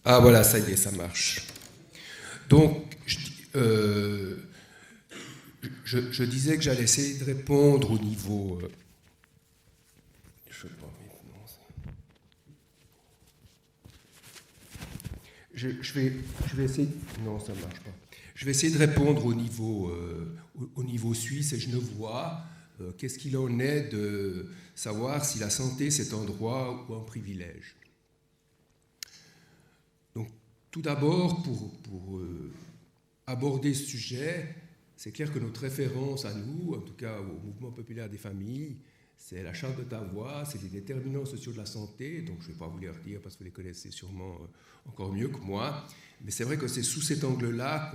Ah voilà, ça y est, ça marche. Donc, je disais que j'allais essayer de répondre au niveau... je sais pas, maintenant, je vais essayer... Non, ça ne marche pas. Je vais essayer de répondre au niveau suisse et genevois. Qu'est-ce qu'il en est de savoir si la santé c'est un droit ou un privilège? Donc, tout d'abord, pour aborder ce sujet, c'est clair que notre référence à nous, en tout cas au mouvement populaire des familles, c'est la charte d'Ottawa, c'est les déterminants sociaux de la santé, donc je ne vais pas vous les redire parce que vous les connaissez sûrement encore mieux que moi, mais c'est vrai que c'est sous cet angle-là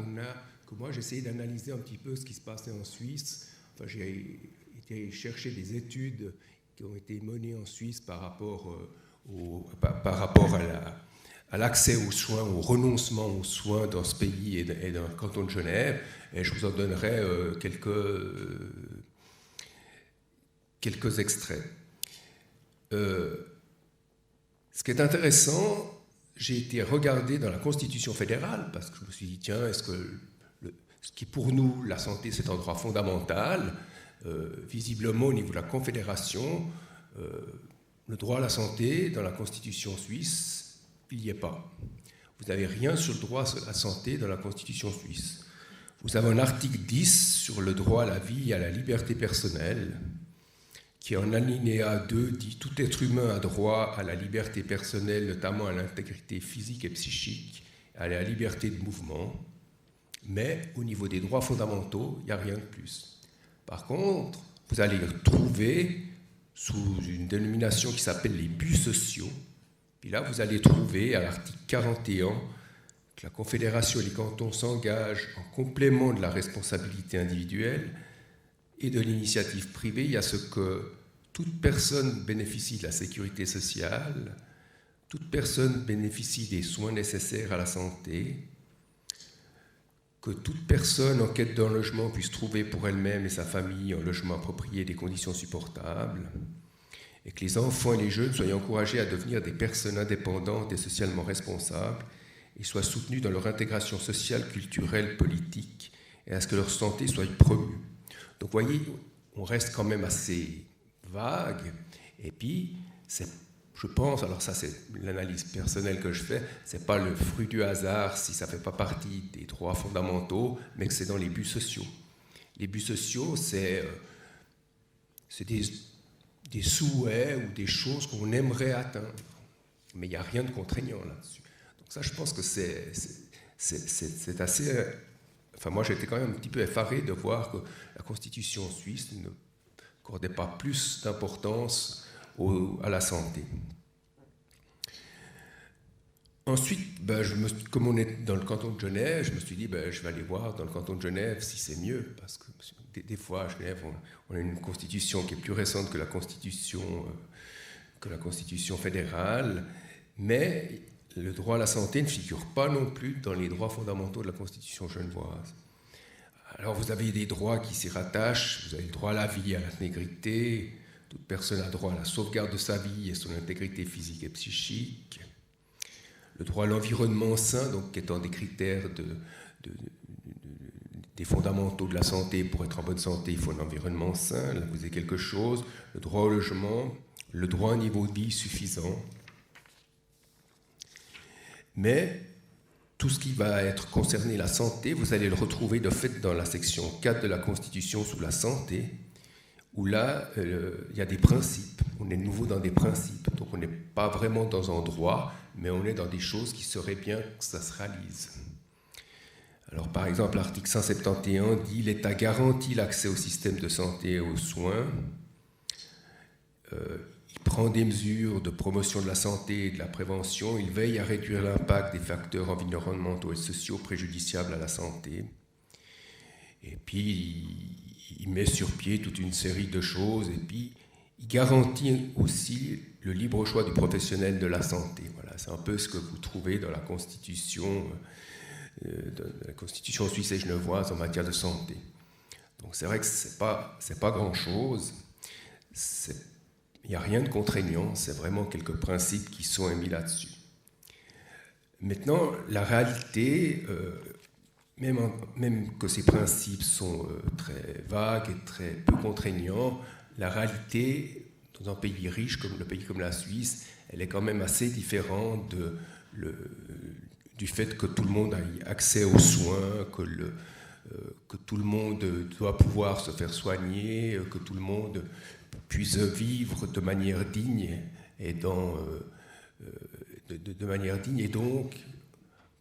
que moi j'ai essayé d'analyser un petit peu ce qui se passait en Suisse. Enfin, j'ai été chercher des études qui ont été menées en Suisse par rapport à l'accès aux soins, au renoncement aux soins dans ce pays et dans le canton de Genève. Et je vous en donnerai quelques extraits. Ce qui est intéressant, j'ai été regarder dans la Constitution fédérale, parce que je me suis dit, tiens, est-ce que ce qui pour nous, la santé, c'est un droit fondamental, visiblement au niveau de la Confédération, le droit à la santé dans la Constitution suisse, il n'y est pas. Vous n'avez rien sur le droit à la santé dans la Constitution suisse. Vous avez un article 10 sur le droit à la vie et à la liberté personnelle, qui en alinéa 2 dit « Tout être humain a droit à la liberté personnelle, notamment à l'intégrité physique et psychique, à la liberté de mouvement. » Mais au niveau des droits fondamentaux, il n'y a rien de plus. Par contre, vous allez trouver sous une dénomination qui s'appelle les buts sociaux. Puis là, vous allez trouver à l'article 41 que la Confédération et les cantons s'engagent en complément de la responsabilité individuelle et de l'initiative privée à ce que toute personne bénéficie de la sécurité sociale, toute personne bénéficie des soins nécessaires à la santé, que toute personne en quête d'un logement puisse trouver pour elle-même et sa famille un logement approprié et des conditions supportables, et que les enfants et les jeunes soient encouragés à devenir des personnes indépendantes et socialement responsables et soient soutenus dans leur intégration sociale, culturelle, politique, et à ce que leur santé soit promue. Donc vous voyez, on reste quand même assez vague, et puis je pense, alors ça c'est l'analyse personnelle que je fais, c'est pas le fruit du hasard si ça fait pas partie des droits fondamentaux, mais que c'est dans les buts sociaux. Les buts sociaux, c'est des souhaits ou des choses qu'on aimerait atteindre, mais il n'y a rien de contraignant là-dessus. Donc ça, je pense que c'est assez... Enfin, moi, j'étais quand même un petit peu effaré de voir que la Constitution suisse ne accordait pas plus d'importance à la santé. Ensuite, comme on est dans le canton de Genève, je me suis dit, je vais aller voir dans le canton de Genève si c'est mieux, parce que des fois, à Genève, on a une constitution qui est plus récente que la constitution fédérale, mais le droit à la santé ne figure pas non plus dans les droits fondamentaux de la constitution genevoise. Alors vous avez des droits qui s'y rattachent, vous avez le droit à la vie, à l'intégrité, toute personne a droit à la sauvegarde de sa vie et son intégrité physique et psychique, le droit à l'environnement sain, donc qui est un des critères des fondamentaux de la santé. Pour être en bonne santé, il faut un environnement sain, là vous avez quelque chose, le droit au logement, le droit à un niveau de vie suffisant. Mais tout ce qui va être concerné la santé, vous allez le retrouver de fait dans la section 4 de la Constitution sous la santé, où là, il y a des principes. On est de nouveau dans des principes. Donc on n'est pas vraiment dans un droit, mais on est dans des choses qui seraient bien que ça se réalise. Alors par exemple, l'article 171 dit « L'État garantit l'accès au système de santé et aux soins. Il prend des mesures de promotion de la santé et de la prévention. Il veille à réduire l'impact des facteurs environnementaux et sociaux préjudiciables à la santé. » Et puis, il met sur pied toute une série de choses. Et puis, il garantit aussi le libre choix du professionnel de la santé. Voilà, c'est un peu ce que vous trouvez dans la Constitution suisse et genevoise en matière de santé. Donc c'est vrai que c'est pas grand-chose. Il n'y a rien de contraignant, c'est vraiment quelques principes qui sont émis là-dessus. Maintenant, la réalité, même que ces principes sont très vagues et très peu contraignants, la réalité, dans un pays riche comme le pays comme la Suisse, elle est quand même assez différente du fait que tout le monde ait accès aux soins, que tout le monde doit pouvoir se faire soigner, que tout le monde puisse vivre de manière digne et de manière digne et donc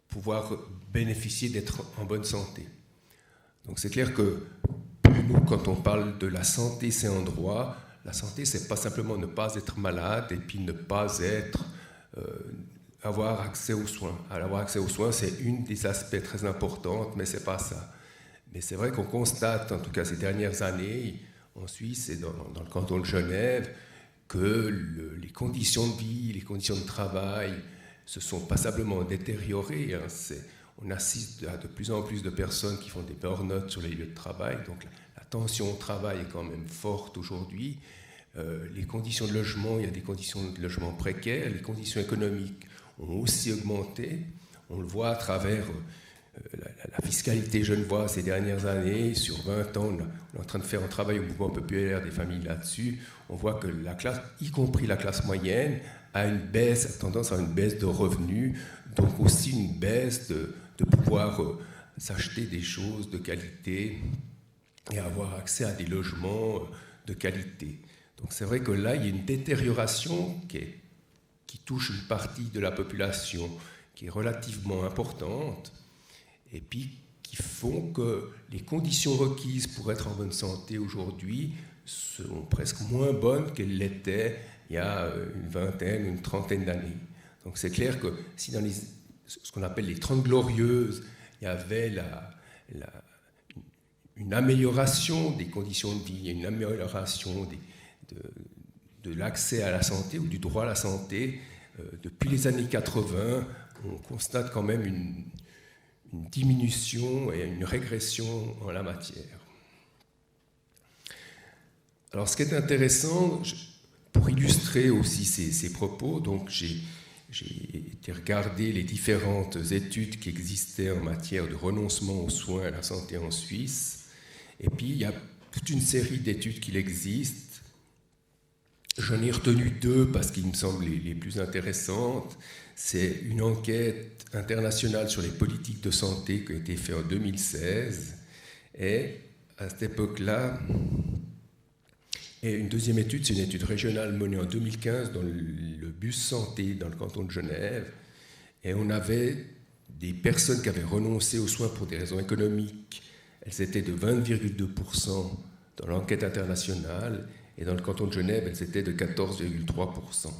pouvoir bénéficier d'être en bonne santé. Donc c'est clair que pour nous, quand on parle de la santé, c'est un droit. La santé, c'est pas simplement ne pas être malade et puis ne pas avoir accès aux soins. Alors, avoir accès aux soins, c'est une des aspects très importants, mais c'est pas ça. Mais c'est vrai qu'on constate, en tout cas ces dernières années, en Suisse et dans le canton de Genève, que les conditions de vie, les conditions de travail se sont passablement détériorées. On assiste à de plus en plus de personnes qui font des burn-out sur les lieux de travail, donc la tension au travail est quand même forte aujourd'hui. Les conditions de logement, il y a des conditions de logement précaires, les conditions économiques ont aussi augmenté. On le voit à travers la fiscalité genevoise ces dernières années. Sur 20 ans, on est en train de faire un travail au mouvement populaire des familles là-dessus. On voit que la classe, y compris la classe moyenne, a tendance à une baisse de revenus, donc aussi une baisse de pouvoir s'acheter des choses de qualité et avoir accès à des logements de qualité. Donc c'est vrai que là, il y a une détérioration qui touche une partie de la population qui est relativement importante, et puis qui font que les conditions requises pour être en bonne santé aujourd'hui sont presque moins bonnes qu'elles l'étaient il y a une vingtaine, une trentaine d'années. Donc c'est clair que si dans ce qu'on appelle les 30 glorieuses, il y avait une amélioration des conditions de vie, une amélioration de l'accès à la santé ou du droit à la santé, depuis les années 80, on constate quand même une diminution et une régression en la matière. Alors ce qui est intéressant, pour illustrer aussi ces propos, donc j'ai été regarder les différentes études qui existaient en matière de renoncement aux soins et à la santé en Suisse, et puis il y a toute une série d'études qui existent. J'en ai retenu deux parce qu'ils me semblent les plus intéressantes. C'est une enquête internationale sur les politiques de santé qui a été faite en 2016. Et à cette époque-là, et une deuxième étude, c'est une étude régionale menée en 2015 dans le bus santé dans le canton de Genève. Et on avait des personnes qui avaient renoncé aux soins pour des raisons économiques. Elles étaient de 20,2% dans l'enquête internationale. Et dans le canton de Genève, elles étaient de 14,3%.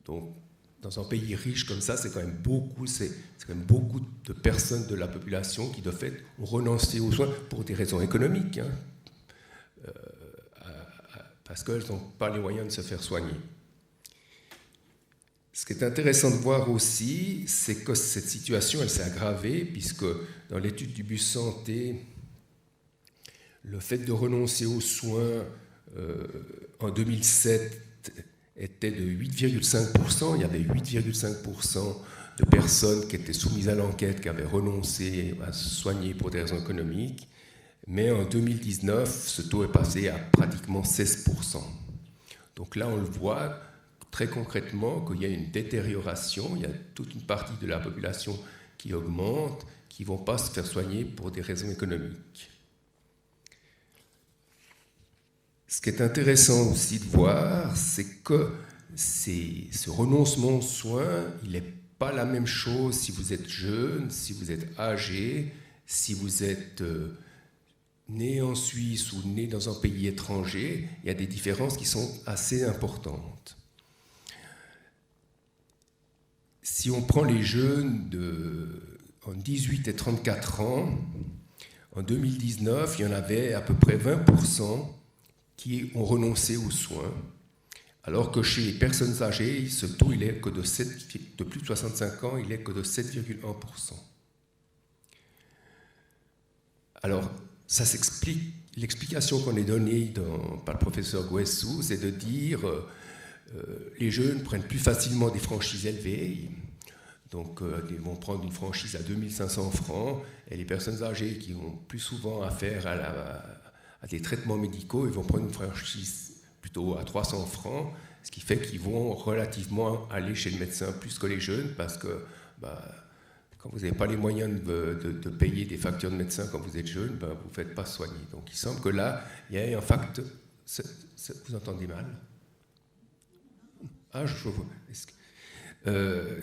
Donc, dans un pays riche comme ça, c'est quand même beaucoup de personnes de la population qui, de fait, ont renoncé aux soins pour des raisons économiques, parce qu'elles n'ont pas les moyens de se faire soigner. Ce qui est intéressant de voir aussi, c'est que cette situation, elle s'est aggravée, puisque dans l'étude du bus santé, le fait de renoncer aux soins en 2007 était de 8,5%. Il y avait 8,5% de personnes qui étaient soumises à l'enquête qui avaient renoncé à se soigner pour des raisons économiques. Mais en 2019, ce taux est passé à pratiquement 16%. Donc là, on le voit très concrètement qu'il y a une détérioration. Il y a toute une partie de la population qui augmente, qui ne vont pas se faire soigner pour des raisons économiques. Ce qui est intéressant aussi de voir, c'est que ce renoncement aux soins, il n'est pas la même chose si vous êtes jeune, si vous êtes âgé, si vous êtes né en Suisse ou né dans un pays étranger. Il y a des différences qui sont assez importantes. Si on prend les jeunes en 18 et 34 ans, en 2019, il y en avait à peu près 20% qui ont renoncé aux soins, alors que chez les personnes âgées, ce taux il est que de plus de 65 ans, il est que de 7,1%. Alors, ça s'explique. L'explication qu'on est donnée par le professeur Guessou, c'est de dire les jeunes prennent plus facilement des franchises élevées, Donc, ils vont prendre une franchise à 2500 francs, et les personnes âgées qui ont plus souvent affaire à des traitements médicaux, ils vont prendre une franchise plutôt à 300 francs, ce qui fait qu'ils vont relativement aller chez le médecin plus que les jeunes, parce que quand vous n'avez pas les moyens de payer des factures de médecin quand vous êtes jeune, vous ne faites pas soigner. Donc, il semble que là, il y a un facteur... Vous entendez mal? Ah, je vois.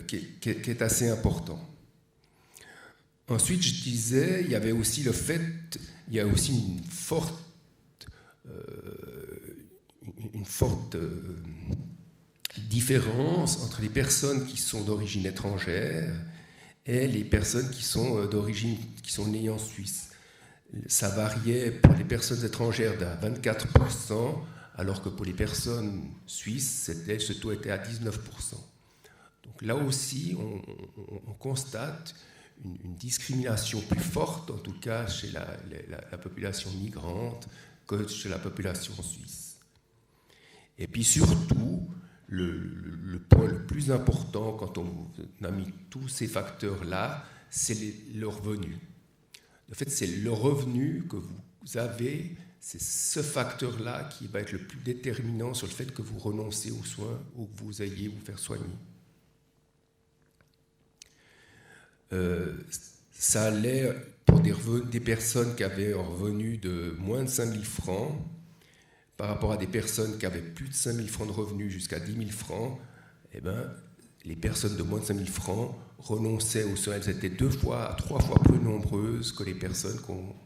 Qui est assez important. Ensuite, je disais, il y avait aussi le fait, il y a aussi une forte différence entre les personnes qui sont d'origine étrangère et les personnes qui sont nées en Suisse. Ça variait pour les personnes étrangères d'à 24%, alors que pour les personnes suisses, ce taux était à 19%. Donc là aussi, on constate une discrimination plus forte, en tout cas chez la population migrante, que chez la population suisse. Et puis surtout, le point le plus important quand on a mis tous ces facteurs-là, c'est le revenu. En fait, c'est le revenu que vous avez, c'est ce facteur-là qui va être le plus déterminant sur le fait que vous renoncez aux soins ou que vous ayez vous faire soigner. Ça allait pour des personnes qui avaient un revenu de moins de 5 000 francs, par rapport à des personnes qui avaient plus de 5 000 francs de revenus jusqu'à 10 000 francs, les personnes de moins de 5 000 francs renonçaient aux soins. Elles étaient 2 à 3 fois plus nombreuses que les personnes qui ont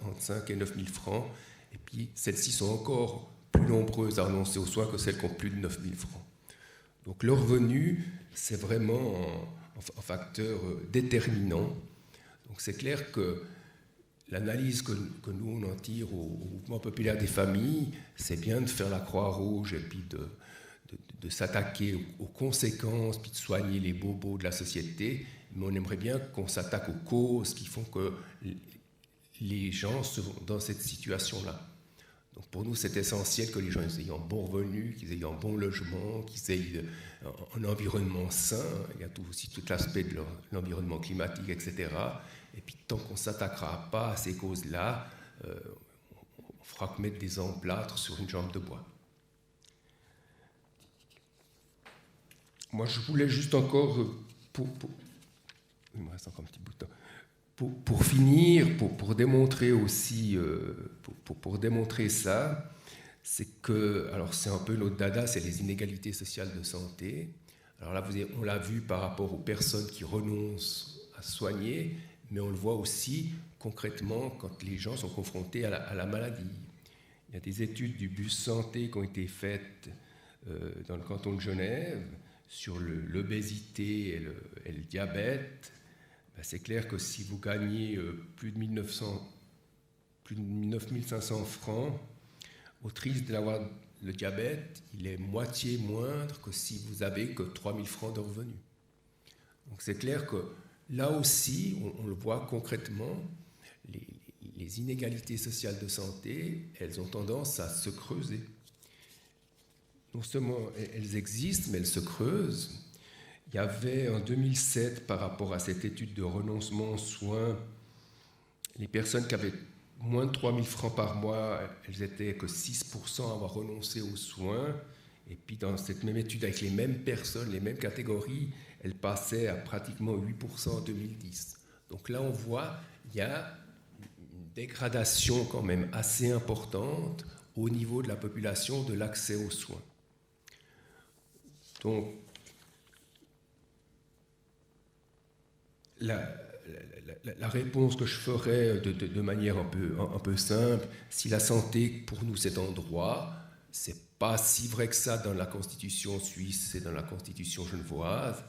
entre 5 et 9 000 francs. Et puis, celles-ci sont encore plus nombreuses à renoncer aux soins que celles qui ont plus de 9 000 francs. Donc, le revenu, c'est vraiment un facteur déterminant. Donc, c'est clair que l'analyse que nous, on en tire au mouvement populaire des familles, c'est bien de faire la croix rouge et puis de s'attaquer aux conséquences, puis de soigner les bobos de la société, mais on aimerait bien qu'on s'attaque aux causes qui font que les gens sont dans cette situation-là. Donc pour nous, c'est essentiel que les gens aient un bon revenu, qu'ils aient un bon logement, qu'ils aient un environnement sain. Il y a aussi tout l'aspect de l'environnement climatique, etc. Et puis tant qu'on ne s'attaquera pas à ces causes-là, on fera que mettre des emplâtres sur une jambe de bois. Moi, je voulais juste encore, il me reste encore un petit bout de temps, pour finir, pour démontrer aussi, pour démontrer ça, c'est que, alors c'est un peu notre dada, c'est les inégalités sociales de santé. Alors là, on l'a vu par rapport aux personnes qui renoncent à soigner, mais on le voit aussi concrètement quand les gens sont confrontés à la maladie. Il y a des études du BUS Santé qui ont été faites dans le canton de Genève sur l'obésité et le diabète. C'est clair que si vous gagnez plus de 9 500 francs, votre risque d'avoir le diabète, il est moitié moindre que si vous avez que 3 000 francs de revenus. Donc c'est clair que là aussi, on le voit concrètement, les inégalités sociales de santé, elles ont tendance à se creuser. Non seulement elles existent, mais elles se creusent. Il y avait en 2007, par rapport à cette étude de renoncement aux soins, les personnes qui avaient moins de 3 000 francs par mois, elles étaient que 6% à avoir renoncé aux soins. Et puis dans cette même étude, avec les mêmes personnes, les mêmes catégories, elles passaient à pratiquement 8% en 2010. Donc là, on voit qu'il y a une dégradation quand même assez importante au niveau de la population de l'accès aux soins. Donc, la réponse que je ferais de manière un peu simple, si la santé pour nous c'est un droit, c'est pas si vrai que ça dans la Constitution suisse et dans la Constitution genevoise.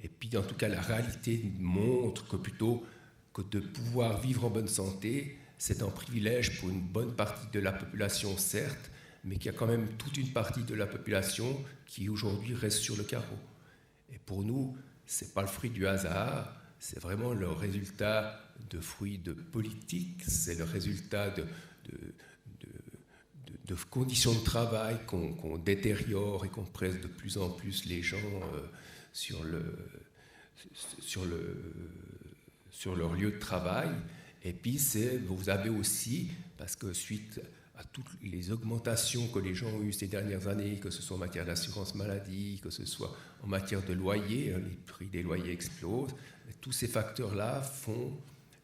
Et puis en tout cas la réalité montre que plutôt que de pouvoir vivre en bonne santé, c'est un privilège pour une bonne partie de la population certes, mais qu'il y a quand même toute une partie de la population qui aujourd'hui reste sur le carreau. Et pour nous, c'est pas le fruit du hasard. C'est vraiment le résultat de fruits de politique, c'est le résultat de conditions de travail qu'on détériore et qu'on presse de plus en plus les gens sur sur leur lieu de travail. Et puis, vous avez aussi, parce que suite à toutes les augmentations que les gens ont eues ces dernières années, que ce soit en matière d'assurance maladie, que ce soit en matière de loyer, les prix des loyers explosent, tous ces facteurs-là font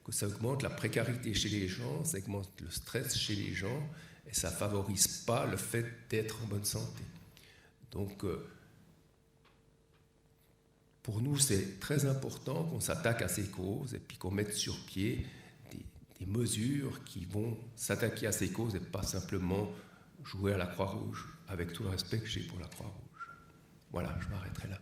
que ça augmente la précarité chez les gens, ça augmente le stress chez les gens, et ça ne favorise pas le fait d'être en bonne santé. Donc, pour nous, c'est très important qu'on s'attaque à ces causes et puis qu'on mette sur pied des mesures qui vont s'attaquer à ces causes et pas simplement jouer à la Croix-Rouge, avec tout le respect que j'ai pour la Croix-Rouge. Voilà, je m'arrêterai là.